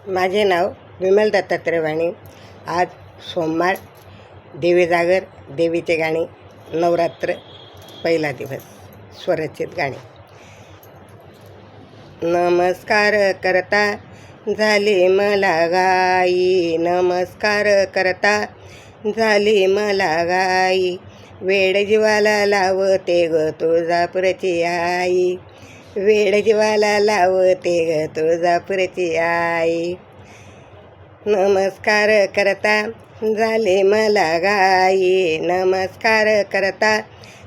माझे नाव विमल दत्तात्रय वाणी. आज सोमवार, देवी जागर, देवीचे गाणे, नवरात्र पहिला दिवस, स्वरचित गाणे. नमस्कार करता झाली मला गाई, नमस्कार करता झाली मला गाई, वेड जीवाला लावते ग तुळजापूरची आई, वेड जीवाला लावते ग तुळजापूरची आई. नमस्कार करता झाले मला गाई, नमस्कार करता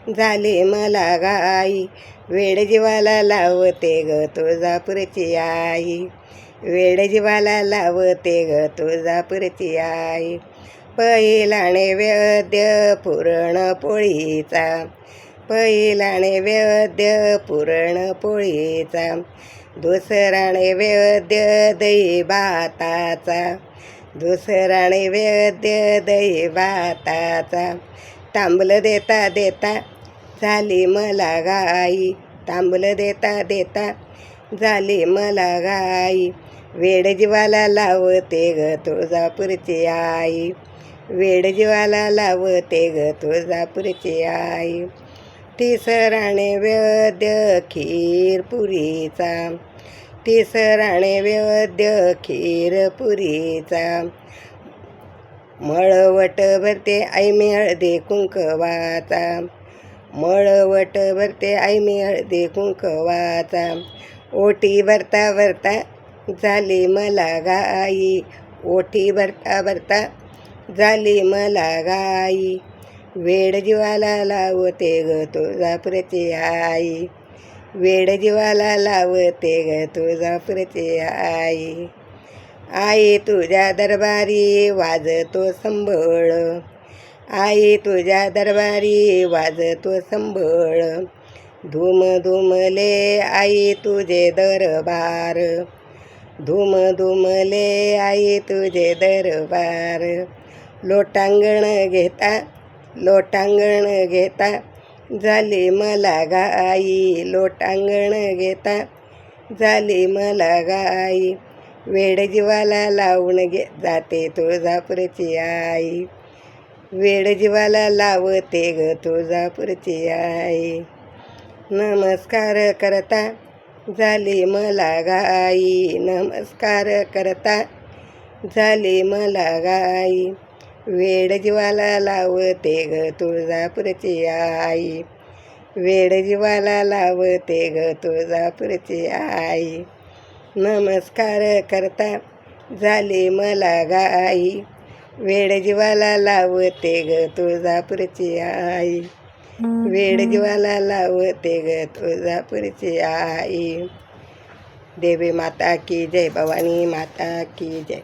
झाले मला गाई, वेड जीवाला लावते ग तुळजापूरची आई, वेड जीवाला लावते ग तुळजापूरची आई. पहिला नैवेद्य पुरणपोळीचा, पहिला नैवेद्य पुरणपोळीचा, दुसरा नैवेद्य दही भाताचा, दुसरा नैवेद्य दही भाताचा. तांबलं देता देता झाली मला गाई, तांबलं देता देता झाली मला गाई, वेड जीवाला लावते ग तुळजापूरची आई, वेड जीवाला लावते ग तुळजापूरची आई. तिसरा नैवेद्य खीरपुरीचा, तिसरा नैवेद्य खीरपुरीचा, मळवट भरते आई मी हळदी कुंकवाचा, मळवट भरते आई मी हळदी कुंकवाचा, ओटी भरता भरता झाली मला गाई, ओटी भरता भरता झाली मला गाई, वेड जीवाला लावते ग तुळजापूरची आई, वेड जीवाला लावते ग तुळजापूरची आई. आई तुझ्या दरबारी वाजतो संबळ, आई तुझ्या दरबारी वाजतो संबळ, धूम धुमले आई तुझे दरबार, धूम धुमले आई तुझे दरबार. लोटांगण घेता, लोटांगण घेता झाली मला गाई, लोटांगण घेता झाली मला गाई, वेड जीवाला लावून जाते तुळजापूरची आई, वेड जीवाला लावते ग तुळजापूरची आई. नमस्कार करता झाली मला गाई, नमस्कार करता झाली मला गाई, वेड जीवाला लावते ग तुळजापूरची आई, वेड जीवाला लावते ग तुळजापूरची आई. नमस्कार करता झाली मला गाई, वेड जीवाला लावते ग तुळजापूरची आई, वेड जीवाला लावते ग तुळजापूरची आई. देवी माता की जय, भवानी माता की जय.